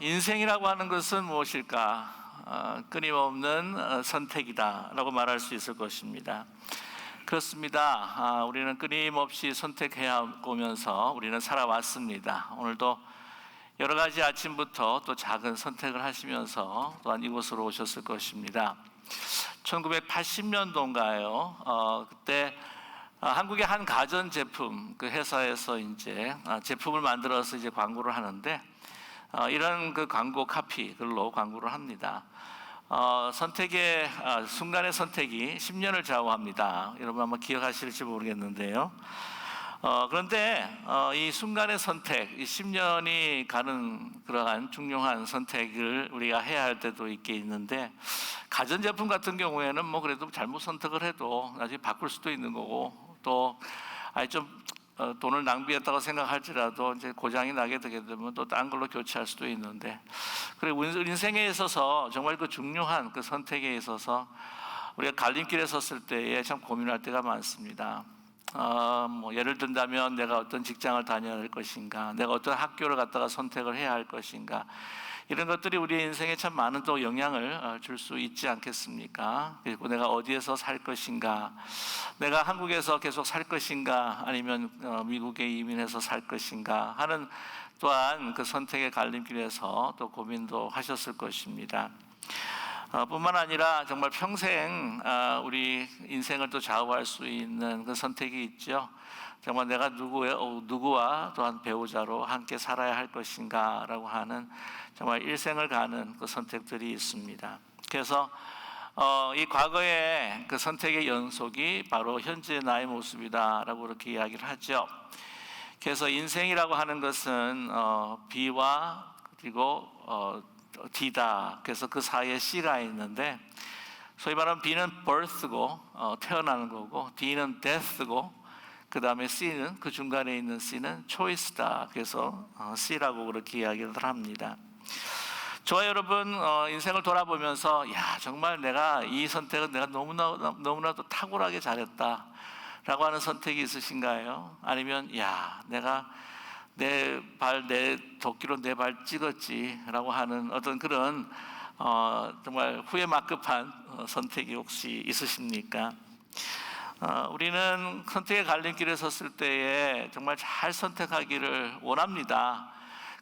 인생이라고 하는 것은 무엇일까? 끊임없는 선택이다라고 말할 수 있을 것입니다. 그렇습니다. 우리는 끊임없이 선택해야 오면서 우리는 살아왔습니다. 오늘도 여러 가지 아침부터 또 작은 선택을 하시면서 또한 이곳으로 오셨을 것입니다. 1980년도인가요? 그때 한국의 한 가전제품 그 회사에서 이제 제품을 만들어서 이제 광고를 하는데 이런 그 광고 카피 글로 광고를 합니다. 선택의 순간의 선택이 10년을 좌우합니다. 여러분 아마 기억하실지 모르겠는데요. 그런데 이 순간의 선택, 이 10년이 가는 그러한 중요한 선택을 우리가 해야 할 때도 있는데 가전제품 같은 경우에는 뭐 그래도 잘못 선택을 해도 나중에 바꿀 수도 있는 거고 또 좀 돈을 낭비했다고 생각할지라도 이제 고장이 나게 되게 되면 또 딴 걸로 교체할 수도 있는데, 그리고 인생에 있어서 정말 그 중요한 그 선택에 있어서 우리가 갈림길에 섰을 때에 참 고민할 때가 많습니다. 뭐 예를 든다면 내가 어떤 직장을 다녀야 할 것인가, 내가 어떤 학교를 갔다가 선택을 해야 할 것인가, 이런 것들이 우리의 인생에 참 많은 또 영향을 줄 수 있지 않겠습니까? 그리고 내가 어디에서 살 것인가, 내가 한국에서 계속 살 것인가, 아니면 미국에 이민해서 살 것인가 하는 또한 그 선택의 갈림길에서 또 고민도 하셨을 것입니다. 뿐만 아니라 정말 평생 우리 인생을 또 좌우할 수 있는 그 선택이 있죠. 정말 내가 누구와 또한 배우자로 함께 살아야 할 것인가 라고 하는 정말 일생을 가는 그 선택들이 있습니다. 그래서 이 과거의 그 선택의 연속이 바로 현재 나의 모습이다 라고 그렇게 이야기를 하죠. 그래서 인생이라고 하는 것은 B와 그리고 D다. 그래서 그 사이에 C가 있는데, 소위 말하면 B는 birth고 태어나는 거고, D는 death고, 그 다음에 C는 그 중간에 있는 C는 choice다. 그래서 C라고 그렇게 이야기를 합니다. 저와 여러분 인생을 돌아보면서 정말 내가 이 선택은 내가 너무나도 탁월하게 잘했다 라고 하는 선택이 있으신가요? 아니면 내가 내 도끼로 내 발 찍었지 라고 하는 어떤 그런 정말 후회 막급한 선택이 혹시 있으십니까? 우리는 선택의 갈림길에 섰을 때에 정말 잘 선택하기를 원합니다.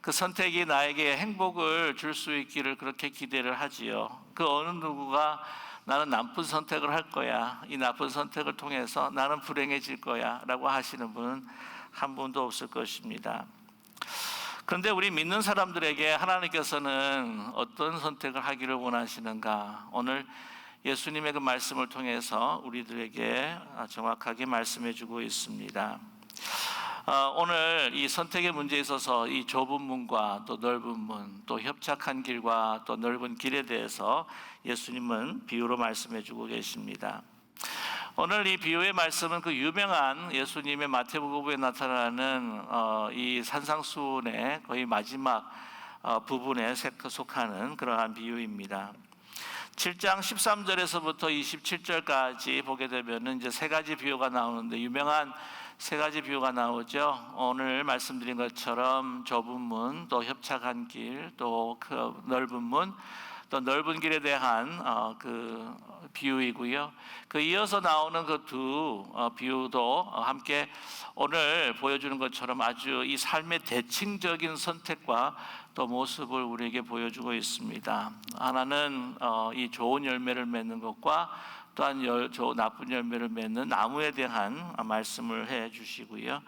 그 선택이 나에게 행복을 줄 수 있기를 그렇게 기대를 하지요. 그 어느 누구가 나는 나쁜 선택을 할 거야, 이 나쁜 선택을 통해서 나는 불행해질 거야 라고 하시는 분은 한 분도 없을 것입니다. 그런데 우리 믿는 사람들에게 하나님께서는 어떤 선택을 하기를 원하시는가, 오늘 예수님의 그 말씀을 통해서 우리들에게 정확하게 말씀해 주고 있습니다. 오늘 이 선택의 문제에 있어서 이 좁은 문과 또 넓은 문, 또 협착한 길과 또 넓은 길에 대해서 예수님은 비유로 말씀해 주고 계십니다. 오늘 이 비유의 말씀은 그 유명한 예수님의 마태복음에 나타나는 이 산상수훈의 거의 마지막 부분에 속하는 그러한 비유입니다. 7장 13절에서부터 27절까지 보게 되면 이제 세 가지 비유가 나오는데, 유명한 세 가지 비유가 나오죠. 오늘 말씀드린 것처럼 좁은 문, 또 협착한 길, 또 그 넓은 문, 또 넓은 길에 대한 그 비유이고요. 그 이어서 나오는 그 두 비유도 함께 오늘 보여주는 것처럼 아주 이 삶의 대칭적인 선택과 또 모습을 우리에게 보여주고 있습니다. 하나는 이 좋은 열매를 맺는 것과 또한 나쁜 열매를 맺는 나무에 대한 말씀을 해 주시고요.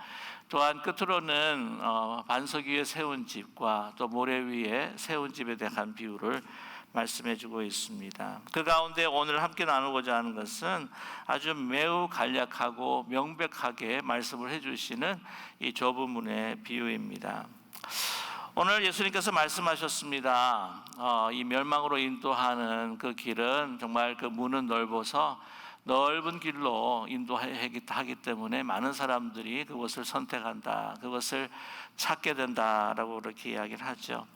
또한 끝으로는 반석 위에 세운 집과 또 모래 위에 세운 집에 대한 비유를 말씀해 주고 있습니다. 그 가운데 오늘 함께 나누고자 하는 것은 아주 매우 간략하고 명백하게 말씀을 해 주시는 이 좁은 문의 비유입니다. 오늘 예수님께서 말씀하셨습니다. 이 멸망으로 인도하는 그 길은 정말 그 문은 넓어서 넓은 길로 인도하기 때문에 많은 사람들이 그것을 선택한다, 그것을 찾게 된다라고 그렇게 이야기를 하죠.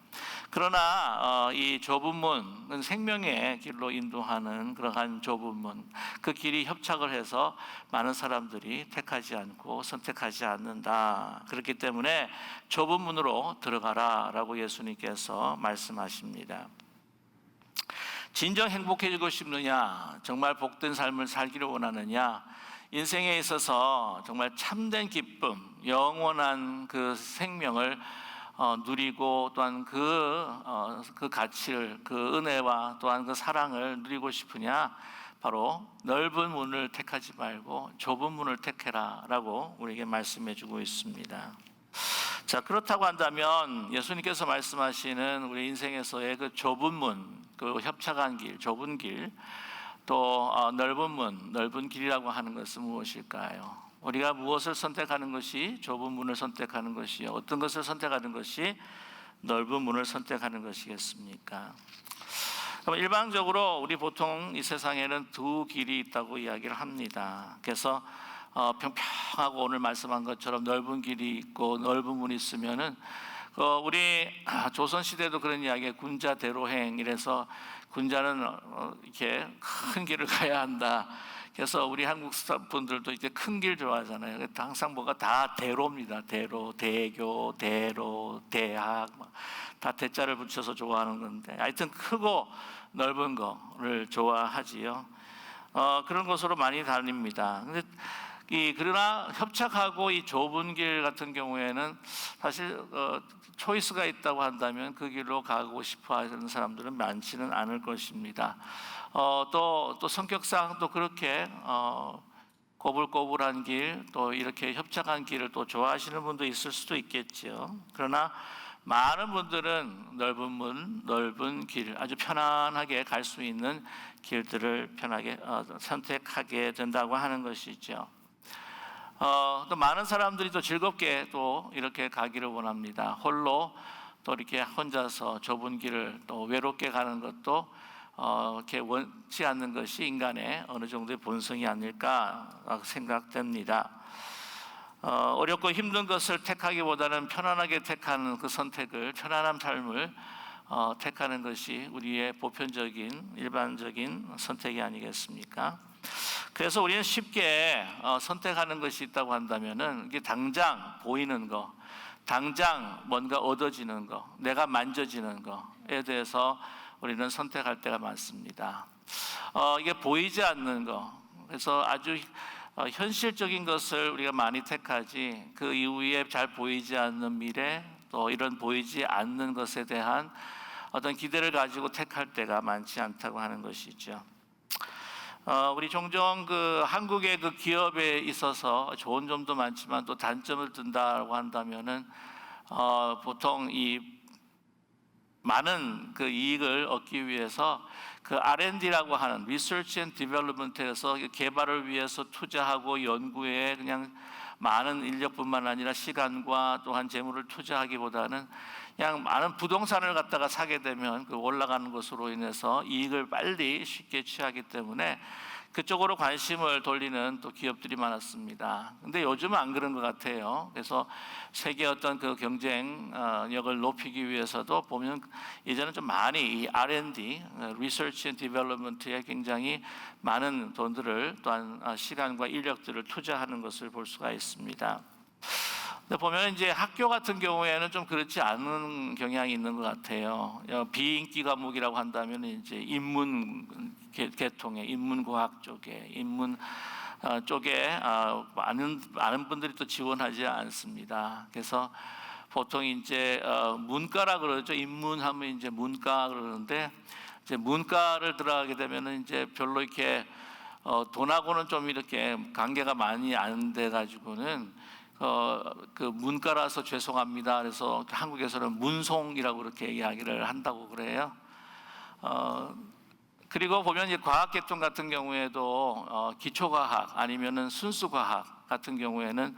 그러나 이 좁은 문은 생명의 길로 인도하는 그러한 좁은 문, 그 길이 협착을 해서 많은 사람들이 택하지 않고 선택하지 않는다. 그렇기 때문에 좁은 문으로 들어가라라고 예수님께서 말씀하십니다. 진정 행복해지고 싶느냐? 정말 복된 삶을 살기를 원하느냐? 인생에 있어서 정말 참된 기쁨, 영원한 그 생명을 누리고 또한 그 가치를, 그 은혜와 또한 그 사랑을 누리고 싶으냐? 바로 넓은 문을 택하지 말고 좁은 문을 택해라라고 우리에게 말씀해 주고 있습니다. 자, 그렇다고 한다면 예수님께서 말씀하시는 우리 인생에서의 그 좁은 문, 그 협착한 길, 좁은 길, 또 넓은 문, 넓은 길이라고 하는 것은 무엇일까요? 우리가 무엇을 선택하는 것이 좁은 문을 선택하는 것이요, 어떤 것을 선택하는 것이 넓은 문을 선택하는 것이겠습니까? 그럼 일반적으로 우리 보통 이 세상에는 두 길이 있다고 이야기를 합니다. 그래서 평평하고 오늘 말씀한 것처럼 넓은 길이 있고 넓은 문이 있으면은 우리 조선 시대도 그런 이야기에 군자 대로행, 이래서 군자는 이렇게 큰 길을 가야 한다. 그래서 우리 한국 분들도 이제 큰 길 좋아하잖아요. 항상 뭐가 다 대로입니다. 대로, 대교, 대로, 대학, 다 대자를 붙여서 좋아하는 건데, 하여튼 크고 넓은 거를 좋아하지요. 그런 곳으로 많이 다닙니다. 근데 그러나 협착하고 이 좁은 길 같은 경우에는 사실 초이스가 있다고 한다면 그 길로 가고 싶어 하는 사람들은 많지는 않을 것입니다. 또 성격상 또 그렇게 꼬불꼬불한 길, 또 이렇게 협착한 길을 또 좋아하시는 분도 있을 수도 있겠지요. 그러나 많은 분들은 넓은 문, 넓은 길, 아주 편안하게 갈 수 있는 길들을 편하게 선택하게 된다고 하는 것이죠. 또 많은 사람들이 또 즐겁게 또 이렇게 가기를 원합니다. 홀로 또 이렇게 혼자서 좁은 길을 또 외롭게 가는 것도 이렇게 원치 않는 것이 인간의 어느 정도의 본성이 아닐까 생각됩니다. 어렵고 힘든 것을 택하기보다는 편안하게 택하는 그 선택을, 편안한 삶을 택하는 것이 우리의 보편적인 일반적인 선택이 아니겠습니까? 그래서 우리는 쉽게 선택하는 것이 있다고 한다면은 이게 당장 보이는 거, 당장 뭔가 얻어지는 거, 내가 만져지는 거에 대해서 우리는 선택할 때가 많습니다. 이게 보이지 않는 거, 그래서 아주 현실적인 것을 우리가 많이 택하지, 그 이후에 잘 보이지 않는 미래, 또 이런 보이지 않는 것에 대한 어떤 기대를 가지고 택할 때가 많지 않다고 하는 것이죠. 우리 종종 한국의 그 기업에 있어서 좋은 점도 많지만 또 단점을 든다고 한다면은 보통 이 많은 그 이익을 얻기 위해서 그 R&D라고 하는 Research and Development에서 개발을 위해서 투자하고 연구에 그냥 많은 인력뿐만 아니라 시간과 또한 재물을 투자하기보다는 그냥 많은 부동산을 갖다가 사게 되면 그 올라가는 것으로 인해서 이익을 빨리 쉽게 취하기 때문에 그쪽으로 관심을 돌리는 또 기업들이 많았습니다. 근데 요즘은 안 그런 것 같아요. 그래서 세계 어떤 그 경쟁력을 높이기 위해서도 보면 이제는 좀 많이 이 R&D, Research and Development에 굉장히 많은 돈들을 또한 시간과 인력들을 투자하는 것을 볼 수가 있습니다. 근데 보면 이제 학교 같은 경우에는 좀 그렇지 않은 경향이 있는 것 같아요. 비인기 과목이라고 한다면 이제 인문 계통의 인문과학 쪽에 많은 분들이 또 지원하지 않습니다. 그래서 보통 이제 문과라 그러죠. 인문하면 이제 문과 그러는데 이제 문과를 들어가게 되면은 이제 별로 이렇게 돈하고는 좀 이렇게 관계가 많이 안 돼 가지고는 그 문과라서 죄송합니다. 그래서 한국에서는 문송이라고 그렇게 이야기를 한다고 그래요. 그리고 보면 이제 과학 계통 같은 경우에도 기초과학 아니면은 순수과학 같은 경우에는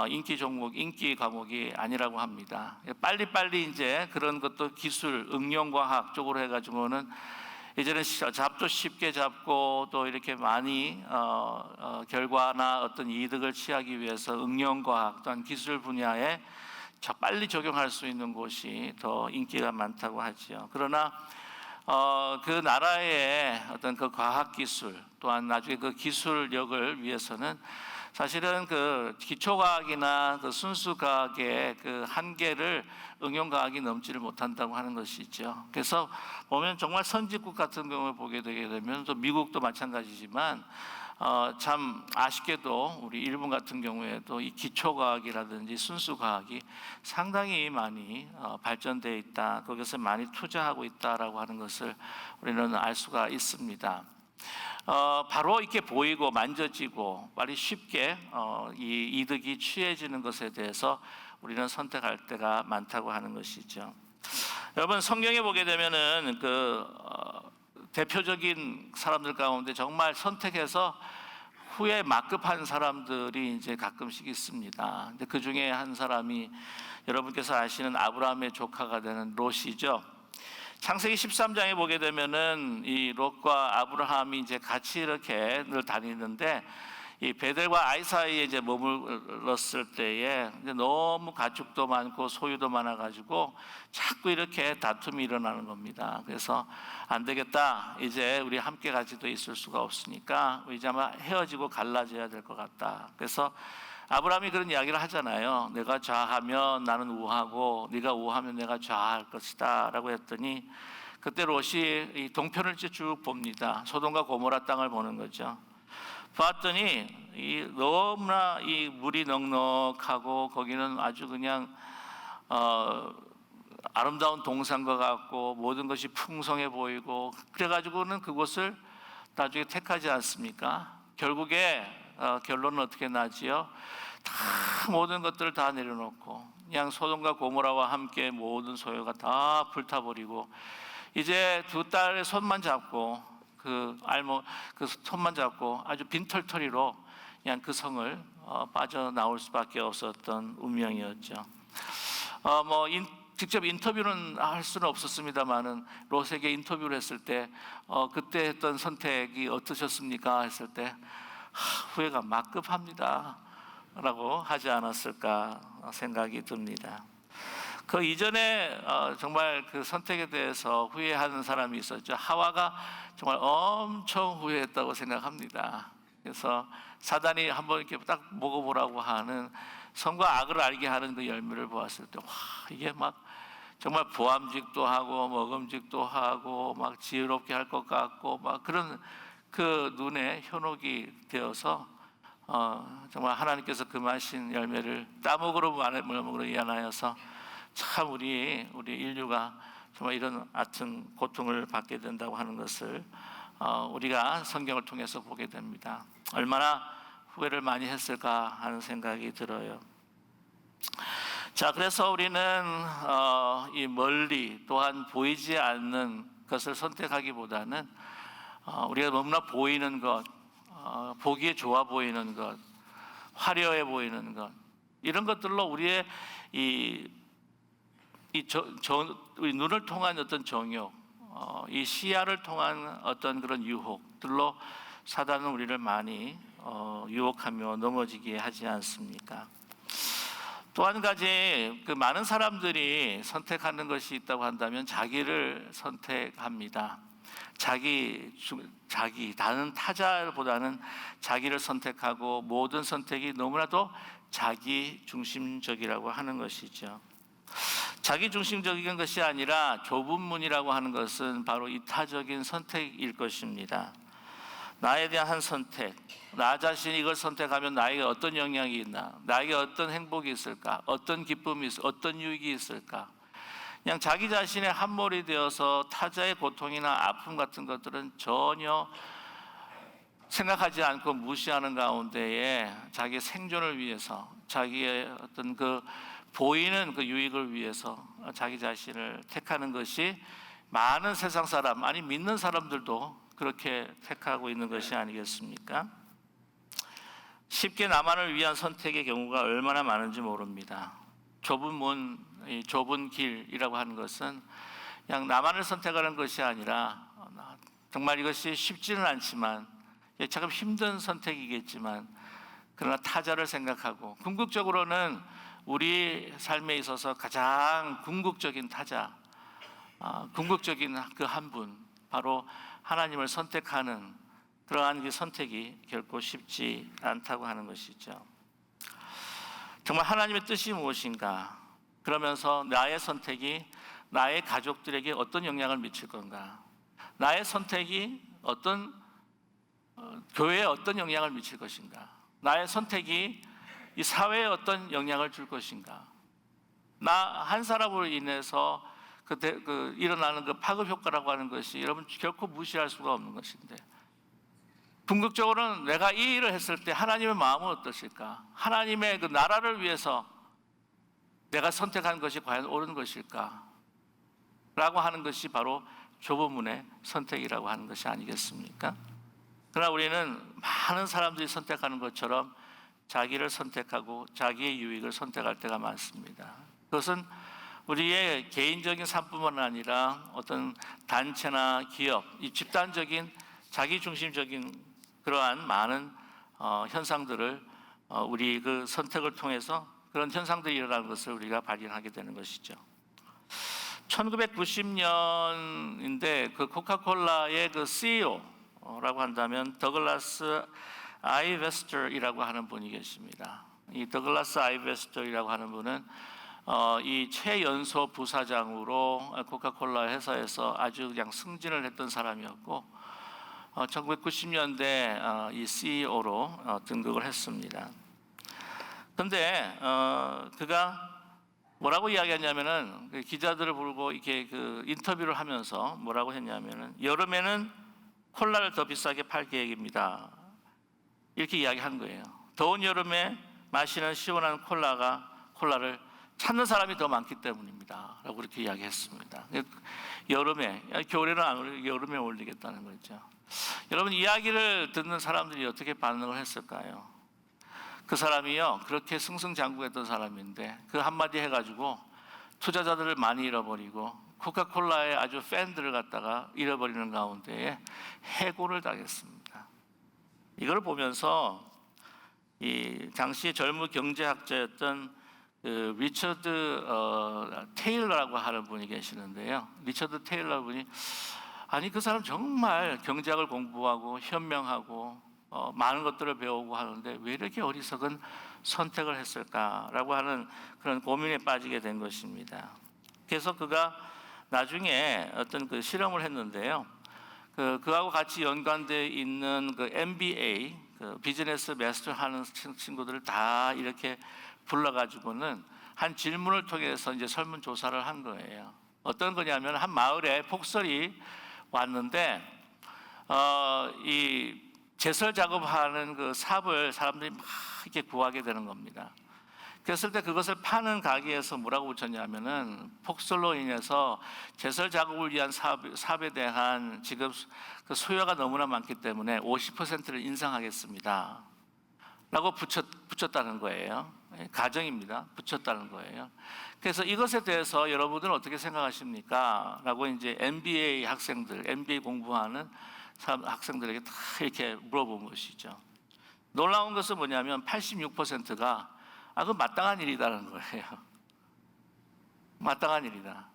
인기 종목, 인기 과목이 아니라고 합니다. 빨리빨리 이제 그런 것도 기술, 응용과학 쪽으로 해가지고는 이제는 잡도 쉽게 잡고 또 이렇게 많이 결과나 어떤 이득을 취하기 위해서 응용과학 또한 기술 분야에 빨리 적용할 수 있는 곳이 더 인기가 많다고 하지요. 그러나 그 나라의 어떤 그 과학 기술 또한 나중에 그 기술력을 위해서는 사실은 그 기초과학이나 그 순수과학의 그 한계를 응용과학이 넘지를 못한다고 하는 것이죠. 그래서 보면 정말 선진국 같은 경우를 보게 되게 되면 또 미국도 마찬가지지만 참 아쉽게도 우리 일본 같은 경우에도 이 기초과학이라든지 순수과학이 상당히 많이 발전되어 있다, 거기서 많이 투자하고 있다라고 하는 것을 우리는 알 수가 있습니다. 바로 이렇게 보이고 만져지고 빨리 쉽게 이 이득이 취해지는 것에 대해서 우리는 선택할 때가 많다고 하는 것이죠. 여러분, 성경에 보게 되면은 대표적인 사람들 가운데 정말 선택해서 후에 막급한 사람들이 이제 가끔씩 있습니다. 근데 그 중에 한 사람이 여러분께서 아시는 아브라함의 조카가 되는 롯이죠. 창세기 13장에 보게 되면은 이 롯과 아브라함이 이제 같이 이렇게 늘 다니는데 이 베델과 아이 사이에 이제 머물렀을 때에 이제 너무 가축도 많고 소유도 많아가지고 자꾸 이렇게 다툼이 일어나는 겁니다. 그래서 안 되겠다, 이제 우리 함께 같이 또 있을 수가 없으니까 이제 아마 헤어지고 갈라져야 될 것 같다. 그래서 아브라함이 그런 이야기를 하잖아요. 내가 좌하면 나는 우하고 네가 우하면 내가 좌할 것이다 라고 했더니 그때 롯이 이 동편을 쭉 봅니다. 소돔과 고모라 땅을 보는 거죠. 봤더니 너무나 이 물이 넉넉하고 거기는 아주 그냥 아름다운 동산과 같고 모든 것이 풍성해 보이고, 그래가지고는 그곳을 나중에 택하지 않습니까? 결국에 결론은 어떻게 나지요? 다 모든 것들을 다 내려놓고 그냥 소돔과 고모라와 함께 모든 소유가 다 불타버리고 이제 두 딸의 손만 잡고 그 손만 잡고 아주 빈털터리로 그냥 그 성을 빠져나올 수밖에 없었던 운명이었죠. 직접 인터뷰는 할 수는 없었습니다만은 롯에게 인터뷰를 했을 때 그때 했던 선택이 어떠셨습니까? 했을 때 후회가 막급합니다 라고 하지 않았을까 생각이 듭니다. 그 이전에 정말 그 선택에 대해서 후회하는 사람이 있었죠. 하와가 정말 엄청 후회했다고 생각합니다. 그래서 사단이 한번 이렇게 딱 먹어보라고 하는 선과 악을 알게 하는 그 열매를 보았을 때, 와, 이게 막 정말 보암직도 하고 먹음직도 하고 막 지혜롭게 할 것 같고 막 그런 그 눈에 현혹이 되어서 정말 하나님께서 금하신 열매를 따먹으로 인하여서 참 우리 인류가 정말 이런 같은 고통을 받게 된다고 하는 것을 우리가 성경을 통해서 보게 됩니다. 얼마나 후회를 많이 했을까 하는 생각이 들어요. 자, 그래서 우리는 이 멀리 또한 보이지 않는 것을 선택하기보다는 우리가 너무나 보이는 것, 보기에 좋아 보이는 것, 화려해 보이는 것, 이런 것들로 우리의 우리 눈을 통한 어떤 정욕, 이 시야를 통한 어떤 그런 유혹들로 사단은 우리를 많이 유혹하며 넘어지게 하지 않습니까? 또 한 가지, 그 많은 사람들이 선택하는 것이 있다고 한다면 자기를 선택합니다. 다른 타자보다는 자기를 선택하고 모든 선택이 너무나도 자기 중심적이라고 하는 것이죠. 자기 중심적인 것이 아니라 좁은 문이라고 하는 것은 바로 이타적인 선택일 것입니다. 나에 대한 한 선택, 나 자신이 이걸 선택하면 나에게 어떤 영향이 있나, 나에게 어떤 행복이 있을까, 어떤 기쁨이 있을까, 어떤 유익이 있을까. 그냥 자기 자신의 함몰이 되어서 타자의 고통이나 아픔 같은 것들은 전혀 생각하지 않고 무시하는 가운데에 자기의 생존을 위해서, 자기의 어떤 그 보이는 그 유익을 위해서 자기 자신을 택하는 것이 많은 세상 사람, 아니 믿는 사람들도 그렇게 택하고 있는 것이 아니겠습니까? 쉽게 나만을 위한 선택의 경우가 얼마나 많은지 모릅니다. 좁은 문, 좁은 길이라고 하는 것은 그냥 나만을 선택하는 것이 아니라 정말 이것이 쉽지는 않지만 참 힘든 선택이겠지만 그러나 타자를 생각하고 궁극적으로는 우리 삶에 있어서 가장 궁극적인 타자, 궁극적인 그 한 분, 바로 하나님을 선택하는 그러한 그 선택이 결코 쉽지 않다고 하는 것이죠. 정말 하나님의 뜻이 무엇인가? 그러면서 나의 선택이 나의 가족들에게 어떤 영향을 미칠 건가? 나의 선택이 어떤 교회에 어떤 영향을 미칠 것인가? 나의 선택이 이 사회에 어떤 영향을 줄 것인가? 나 한 사람으로 인해서 일어나는 그 파급 효과라고 하는 것이 여러분 결코 무시할 수가 없는 것인데, 궁극적으로는 내가 이 일을 했을 때 하나님의 마음은 어떠실까? 하나님의 그 나라를 위해서 내가 선택한 것이 과연 옳은 것일까? 라고 하는 것이 바로 좁은 문의 선택이라고 하는 것이 아니겠습니까? 그러나 우리는 많은 사람들이 선택하는 것처럼 자기를 선택하고 자기의 유익을 선택할 때가 많습니다. 그것은 우리의 개인적인 삶뿐만 아니라 어떤 단체나 기업, 이 집단적인 자기중심적인 그러한 많은 현상들을 우리 그 선택을 통해서 그런 현상들이 일어나는 것을 우리가 발견하게 되는 것이죠. 1990년인데 그 코카콜라의 그 CEO라고 한다면 더글라스 아이베스터이라고 하는 분이 계십니다. 이 더글라스 아이베스터이라고 하는 분은 이 최연소 부사장으로 코카콜라 회사에서 아주 그냥 승진을 했던 사람이었고 1990년대 이 CEO로 등극을 했습니다. 그런데 그가 뭐라고 이야기했냐면은 기자들을 부르고 이렇게 그 인터뷰를 하면서 뭐라고 했냐면은 여름에는 콜라를 더 비싸게 팔 계획입니다. 이렇게 이야기한 거예요. 더운 여름에 마시는 시원한 콜라를 찾는 사람이 더 많기 때문입니다. 라고 그렇게 이야기했습니다. 여름에, 겨울에는 안 올리고 여름에 올리겠다는 거죠. 여러분, 이야기를 듣는 사람들이 어떻게 반응을 했을까요? 그 사람이요, 그렇게 승승장구했던 사람인데 그 한마디 해가지고 투자자들을 많이 잃어버리고 코카콜라의 아주 팬들을 갖다가 잃어버리는 가운데에 해고를 당했습니다. 이걸 보면서 이 당시 젊은 경제학자였던 그 리처드 테일러라고 하는 분이 계시는데요. 리처드 테일러 분이 아니 그 사람 정말 경제학을 공부하고 현명하고 많은 것들을 배우고 하는데 왜 이렇게 어리석은 선택을 했을까라고 하는 그런 고민에 빠지게 된 것입니다. 그래서 그가 나중에 어떤 그 실험을 했는데요. 그하고 같이 연관되어 있는 그 MBA, 그 비즈니스 마스터 하는 친구들을 다 이렇게 불러가지고는 한 질문을 통해서 이제 설문조사를 한 거예요. 어떤 거냐면 한 마을에 폭설이 왔는데 이 제설 작업하는 그 삽을 사람들이 막 이렇게 구하게 되는 겁니다. 그랬을 때 그것을 파는 가게에서 뭐라고 붙였냐면은 폭설로 인해서 제설 작업을 위한 삽에 대한 지금 그 수요가 너무나 많기 때문에 50%를 인상하겠습니다. 라고 붙였다는 거예요. 가정입니다. 붙였다는 거예요. 그래서 이것에 대해서 여러분들은 어떻게 생각하십니까? 라고 이제 MBA 학생들, MBA 공부하는 학생들에게 다 이렇게 물어본 것이죠. 놀라운 것은 뭐냐면 86%가 그건 마땅한 일이다라는 거예요. 마땅한 일이다.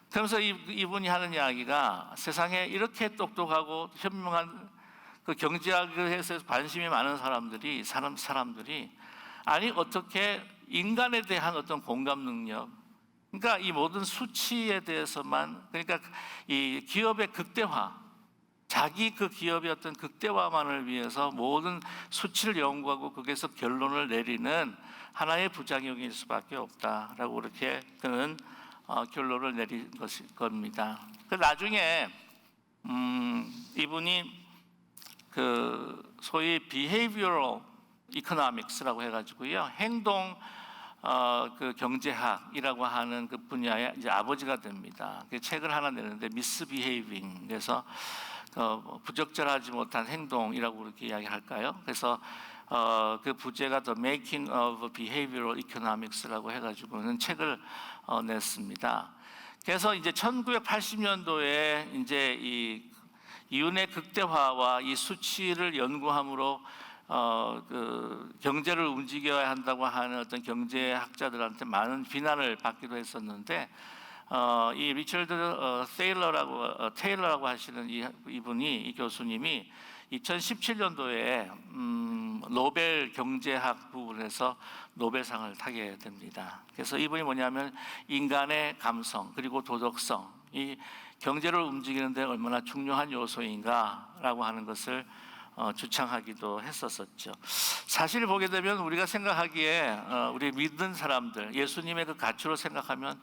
그러면서 이분이 하는 이야기가 세상에 이렇게 똑똑하고 현명한 그 경제학에 대해서 관심이 많은 사람들이 아니 어떻게 인간에 대한 어떤 공감 능력, 그러니까 이 모든 수치에 대해서만, 그러니까 이 기업의 극대화, 자기 그 기업의 어떤 극대화만을 위해서 모든 수치를 연구하고 거기에서 결론을 내리는 하나의 부작용일 수밖에 없다라고 그렇게 그는 결론을 내린 것일 겁니다. 나중에 이분이 그 소위 behavioral economics라고 해가지고요, 행동 그 경제학이라고 하는 그 분야의 이제 아버지가 됩니다. 그 책을 하나 내는데 misbehaving, 그래서 부적절하지 못한 행동이라고 그렇게 이야기할까요? 그래서 그 부제가 The Making of Behavioral Economics라고 해가지고는 책을 냈습니다. 그래서 이제 1980년도에 이제 이 이윤의 극대화와 이 수치를 연구함으로 그 경제를 움직여야 한다고 하는 어떤 경제학자들한테 많은 비난을 받기도 했었는데, 이 리처드 테일러라고 하시는 이 교수님이 2017년도에 노벨 경제학 부분에서 노벨상을 타게 됩니다. 그래서 이분이 뭐냐면 인간의 감성 그리고 도덕성, 이 경제를 움직이는 데 얼마나 중요한 요소인가라고 하는 것을 주창하기도 했었었죠. 사실 보게 되면 우리가 생각하기에 우리 믿는 사람들, 예수님의 그 가치로 생각하면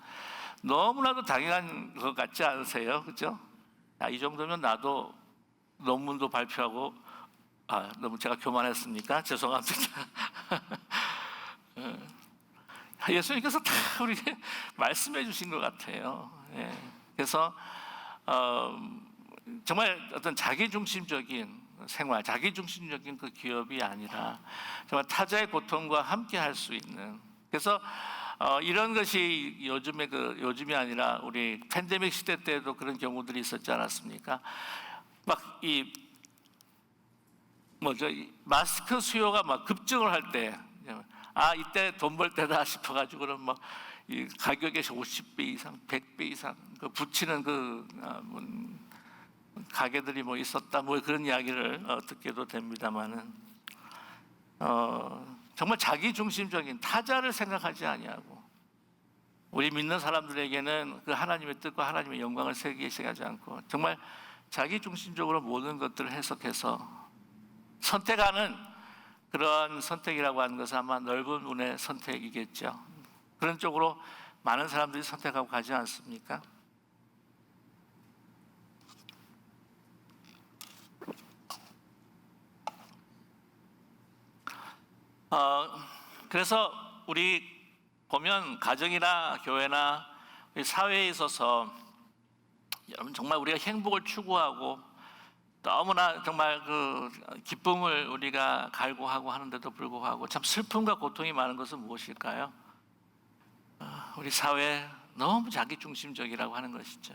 너무나도 당연한 것 같지 않으세요? 그렇죠? 이 정도면 나도 논문도 발표하고, 너무 제가 교만했습니까? 죄송합니다. 예수님께서 다 우리에게 말씀해 주신 것 같아요. 예. 그래서 정말 어떤 자기중심적인 생활, 자기중심적인 그 기업이 아니라 정말 타자의 고통과 함께 할 수 있는, 그래서 이런 것이 요즘이 아니라 우리 팬데믹 시대 때도 그런 경우들이 있었지 않았습니까? 막 마스크 수요가 막 급증을 할 때, 이때 돈 벌 때다 싶어가지고는 막 이 가격에 50배 이상, 100배 이상 붙이는 가게들이 있었다, 그런 이야기를 듣게도 됩니다만은, 정말 자기중심적인 타자를 생각하지 아니하고 우리 믿는 사람들에게는 그 하나님의 뜻과 하나님의 영광을 세계에 생각하지 않고 정말 자기중심적으로 모든 것들을 해석해서 선택하는 그러한 선택이라고 하는 것은 아마 넓은 문의 선택이겠죠. 그런 쪽으로 많은 사람들이 선택하고 가지 않습니까? 그래서 우리 보면 가정이나 교회나 사회에 있어서 여러분 정말 우리가 행복을 추구하고 너무나 정말 그 기쁨을 우리가 갈구하고 하는데도 불구하고 참 슬픔과 고통이 많은 것은 무엇일까요? 우리 사회 너무 자기중심적이라고 하는 것이죠.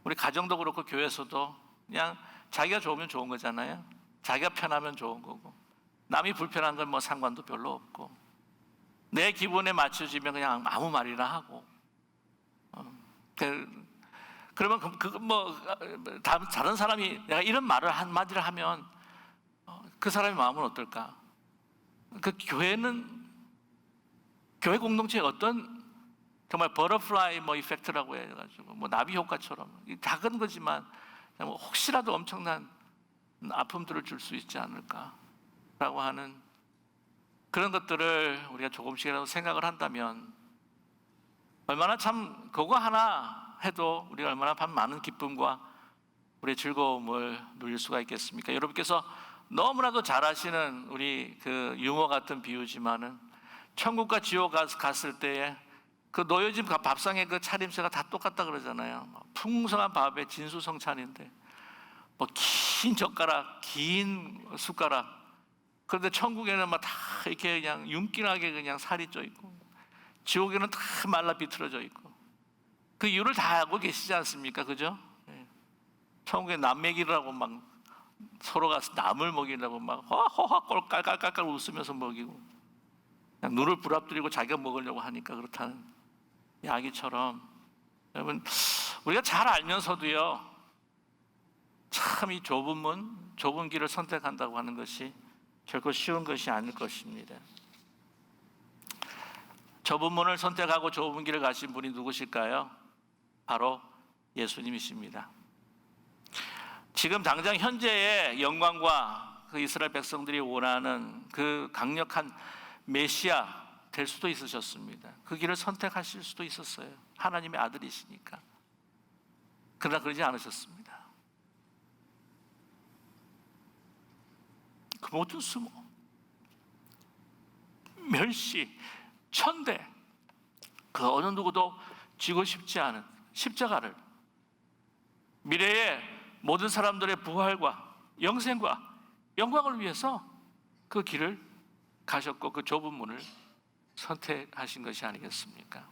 우리 가정도 그렇고 교회에서도 그냥 자기가 좋으면 좋은 거잖아요. 자기가 편하면 좋은 거고, 남이 불편한 건 상관도 별로 없고, 내 기분에 맞춰지면 그냥 아무 말이나 하고, 그러면 다른 사람이 내가 이런 말을 한마디를 하면 그 사람의 마음은 어떨까? 그 교회 공동체에 어떤 정말 버터플라이 이펙트라고 해가지고 나비 효과처럼 작은 거지만 혹시라도 엄청난 아픔들을 줄 수 있지 않을까라고 하는 그런 것들을 우리가 조금씩이라도 생각을 한다면 얼마나 참 그거 하나 해도 우리가 얼마나 많은 기쁨과 우리의 즐거움을 누릴 수가 있겠습니까? 여러분께서 너무나도 잘 아시는 우리 그 유머 같은 비유지만은 천국과 지옥 갔을 때에 그 놓여진 밥상의 그 차림새가 다 똑같다 그러잖아요. 풍성한 밥에 진수성찬인데 긴 젓가락, 긴 숟가락. 그런데 천국에는 다 이렇게 그냥 윤기나게 그냥 살이 쪄 있고, 지옥에는 다 말라 비틀어져 있고. 그 이유를 다 알고 계시지 않습니까? 그죠? 천국에 남 먹이라고 서로가 남을 먹이려고 허허 깔깔깔깔 웃으면서 먹이고, 그냥 눈을 부랍뜨리고 자기가 먹으려고 하니까 그렇다는 이야기처럼, 여러분 우리가 잘 알면서도요, 참 이 좁은 길을 선택한다고 하는 것이 결코 쉬운 것이 아닐 것입니다. 좁은 문을 선택하고 좁은 길을 가신 분이 누구실까요? 바로 예수님이십니다. 지금 당장 현재의 영광과 그 이스라엘 백성들이 원하는 그 강력한 메시아 될 수도 있으셨습니다. 그 길을 선택하실 수도 있었어요. 하나님의 아들이시니까. 그러나 그러지 않으셨습니다. 그 모든 수모, 멸시, 천대, 그 어느 누구도 지고 싶지 않은 십자가를 미래의 모든 사람들의 부활과 영생과 영광을 위해서 그 길을 가셨고 그 좁은 문을 선택하신 것이 아니겠습니까?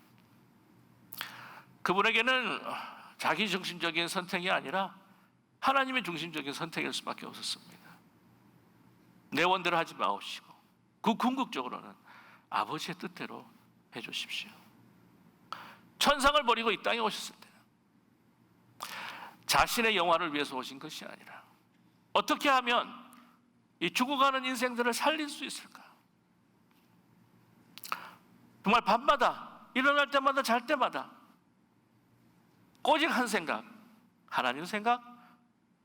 그분에게는 자기 중심적인 선택이 아니라 하나님의 중심적인 선택일 수밖에 없었습니다. 내 원대로 하지 마옵시고 그 궁극적으로는 아버지의 뜻대로 해주십시오. 천상을 버리고 이 땅에 오셨을 때는 자신의 영화를 위해서 오신 것이 아니라 어떻게 하면 이 죽어가는 인생들을 살릴 수 있을까? 정말 밤마다 일어날 때마다 잘 때마다 오직 한 생각, 하나님 생각,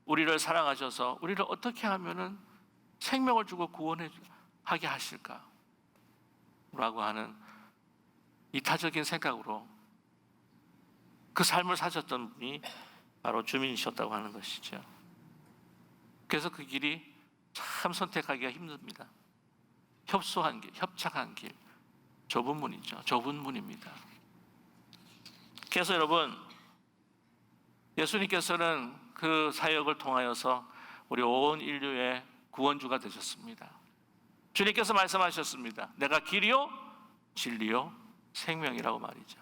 우리를 사랑하셔서 우리를 어떻게 하면은 생명을 주고 구원하게 하실까? 라고 하는 이타적인 생각으로 그 삶을 사셨던 분이 바로 주민이셨다고 하는 것이죠. 그래서 그 길이 참 선택하기가 힘듭니다. 협소한 길, 협착한 길, 좁은 문이죠. 좁은 문입니다. 그래서 여러분, 예수님께서는 그 사역을 통하여서 우리 온 인류의 구원주가 되셨습니다. 주님께서 말씀하셨습니다. 내가 길이요, 진리요, 생명이라고 말이죠.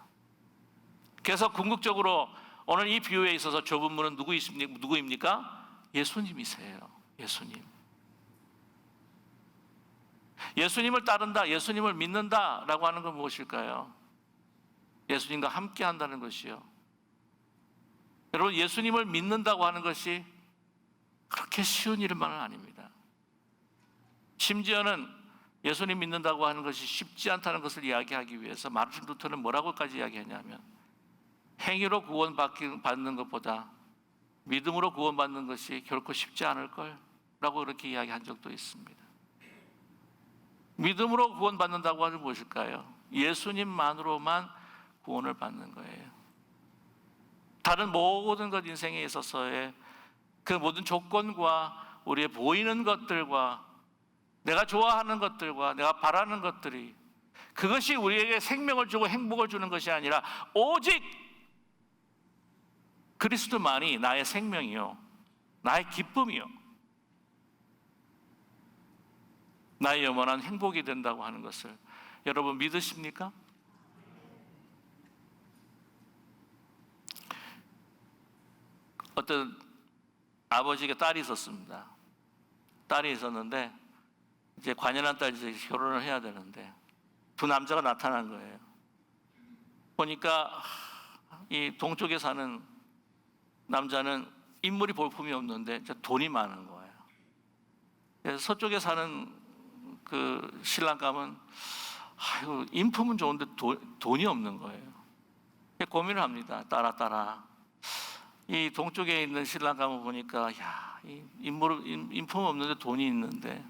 그래서 궁극적으로 오늘 이 비유에 있어서 좁은 문은 누구입니까? 예수님이세요. 예수님. 예수님을 따른다, 예수님을 믿는다라고 하는 건 무엇일까요? 예수님과 함께 한다는 것이요. 여러분, 예수님을 믿는다고 하는 것이 그렇게 쉬운 일만은 아닙니다. 심지어는 예수님 믿는다고 하는 것이 쉽지 않다는 것을 이야기하기 위해서 마르틴 루터는 뭐라고까지 이야기하냐면 행위로 구원받는 것보다 믿음으로 구원받는 것이 결코 쉽지 않을 거라고 그렇게 이야기한 적도 있습니다. 믿음으로 구원받는다고 하는 무엇일까요? 예수님만으로만 구원을 받는 거예요. 다른 모든 것 인생에 있어서의 그 모든 조건과 우리의 보이는 것들과 내가 좋아하는 것들과 내가 바라는 것들이 그것이 우리에게 생명을 주고 행복을 주는 것이 아니라 오직 그리스도만이 나의 생명이요, 나의 기쁨이요, 나의 영원한 행복이 된다고 하는 것을 여러분 믿으십니까? 어떤 아버지에게 딸이 있었습니다. 딸이 있었는데 이제 관연한 딸이 이제 결혼을 해야 되는데 두 남자가 나타난 거예요. 보니까 이 동쪽에 사는 남자는 인물이 볼품이 없는데 돈이 많은 거예요. 그래서 서쪽에 사는 그 신랑감은 인품은 좋은데 돈이 없는 거예요. 고민을 합니다. 따라. 이 동쪽에 있는 신랑감을 보니까 인품 없는데 돈이 있는데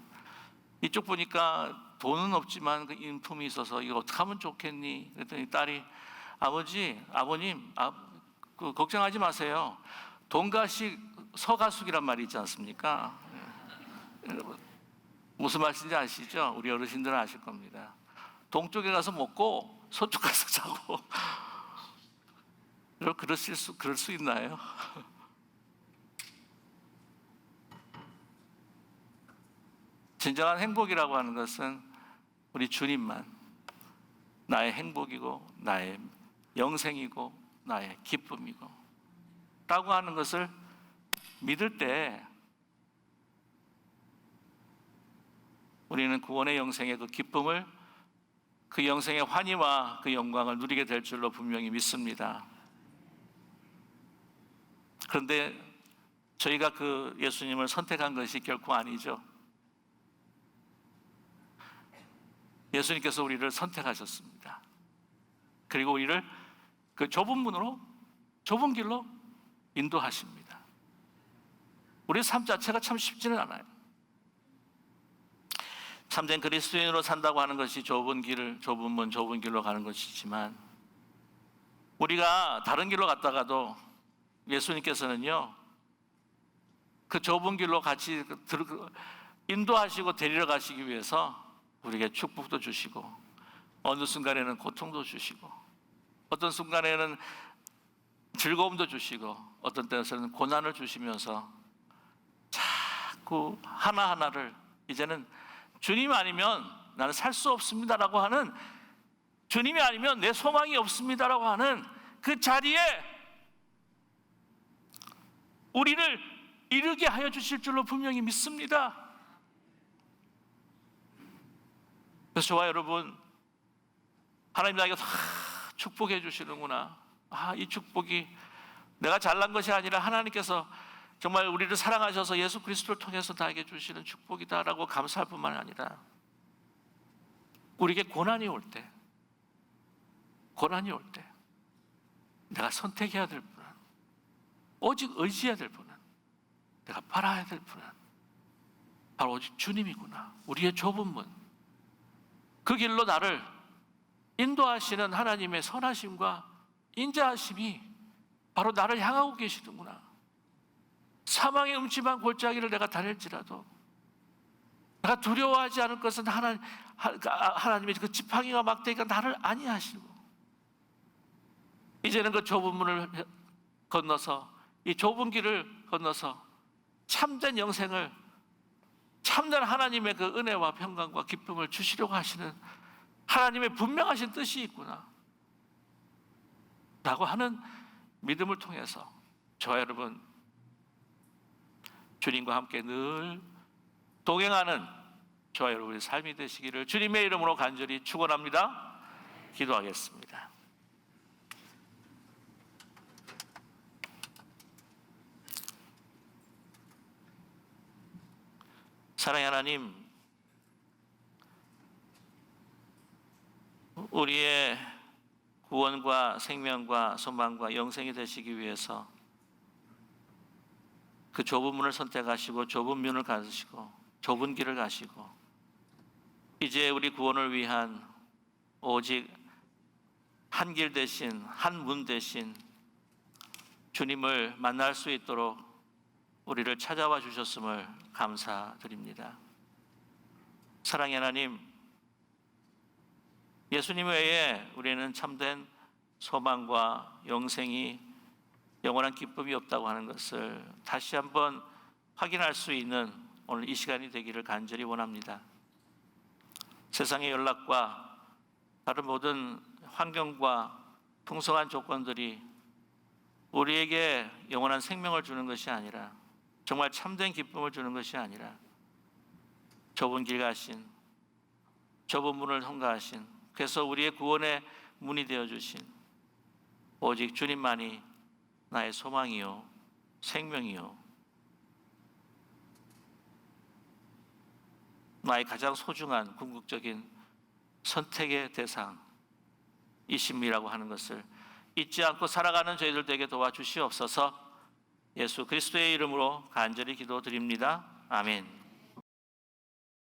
이쪽 보니까 돈은 없지만 그 인품이 있어서 이거 어떻게 하면 좋겠니? 그랬더니 딸이 아버님, 걱정하지 마세요. 돈가식 서가숙이란 말이 있지 않습니까? 여러분 무슨 말씀인지 아시죠? 우리 어르신들은 아실 겁니다. 동쪽에 가서 먹고 서쪽 가서 자고. 그럴 수 있나요? 진정한 행복이라고 하는 것은 우리 주님만 나의 행복이고 나의 영생이고 나의 기쁨이고 라고 하는 것을 믿을 때 우리는 구원의 영생의 그 기쁨을, 그 영생의 환희와 그 영광을 누리게 될 줄로 분명히 믿습니다. 그런데 저희가 그 예수님을 선택한 것이 결코 아니죠. 예수님께서 우리를 선택하셨습니다. 그리고 우리를 그 좁은 문으로, 좁은 길로 인도하십니다. 우리의 삶 자체가 참 쉽지는 않아요. 참된 그리스도인으로 산다고 하는 것이 좁은 길을, 좁은 문, 좁은 길로 가는 것이지만 우리가 다른 길로 갔다가도 예수님께서는요, 그 좁은 길로 같이 인도하시고 데리러 가시기 위해서 우리에게 축복도 주시고 어느 순간에는 고통도 주시고 어떤 순간에는 즐거움도 주시고 어떤 때는 고난을 주시면서 자꾸 하나하나를 이제는 주님 아니면 나는 살 수 없습니다라고 하는, 주님이 아니면 내 소망이 없습니다라고 하는 그 자리에 우리를 이르게 하여 주실 줄로 분명히 믿습니다. 그래서 저와 여러분, 하나님 나에게 다 축복해 주시는구나. 이 축복이 내가 잘난 것이 아니라 하나님께서 정말 우리를 사랑하셔서 예수 그리스도를 통해서 나에게 주시는 축복이다라고 감사할 뿐만 아니라, 우리에게 고난이 올 때 내가 선택해야 될 분은, 오직 의지해야 될 분은, 내가 바라야 될 분은 바로 오직 주님이구나. 우리의 좁은 문, 그 길로 나를 인도하시는 하나님의 선하심과 인자하심이 바로 나를 향하고 계시는구나. 사망의 음침한 골짜기를 내가 다닐지라도 내가 두려워하지 않을 것은 하나님의 그 지팡이와 막대기가 나를 안위하시고, 이제는 그 좁은 문을 건너서, 이 좁은 길을 건너서 참된 영생을, 참된 하나님의 그 은혜와 평강과 기쁨을 주시려고 하시는 하나님의 분명하신 뜻이 있구나 라고 하는 믿음을 통해서 저와 여러분, 주님과 함께 늘 동행하는 저와 여러분의 삶이 되시기를 주님의 이름으로 간절히 축원합니다. 기도하겠습니다. 사랑의 하나님, 우리의 구원과 생명과 소망과 영생이 되시기 위해서 그 좁은 문을 선택하시고 좁은 문을 가시고 좁은 길을 가시고, 이제 우리 구원을 위한 오직 한 길 대신, 한 문 대신 주님을 만날 수 있도록 우리를 찾아와 주셨음을 감사드립니다. 사랑의 하나님, 예수님 외에 우리는 참된 소망과 영생이, 영원한 기쁨이 없다고 하는 것을 다시 한번 확인할 수 있는 오늘 이 시간이 되기를 간절히 원합니다. 세상의 연락과 다른 모든 환경과 풍성한 조건들이 우리에게 영원한 생명을 주는 것이 아니라, 정말 참된 기쁨을 주는 것이 아니라, 좁은 길 가신, 좁은 문을 통과하신, 그래서 우리의 구원의 문이 되어주신 오직 주님만이 나의 소망이요 생명이요 나의 가장 소중한 궁극적인 선택의 대상이심이라고 하는 것을 잊지 않고 살아가는 저희들 되게 도와주시옵소서. 예수 그리스도의 이름으로 간절히 기도드립니다. 아멘.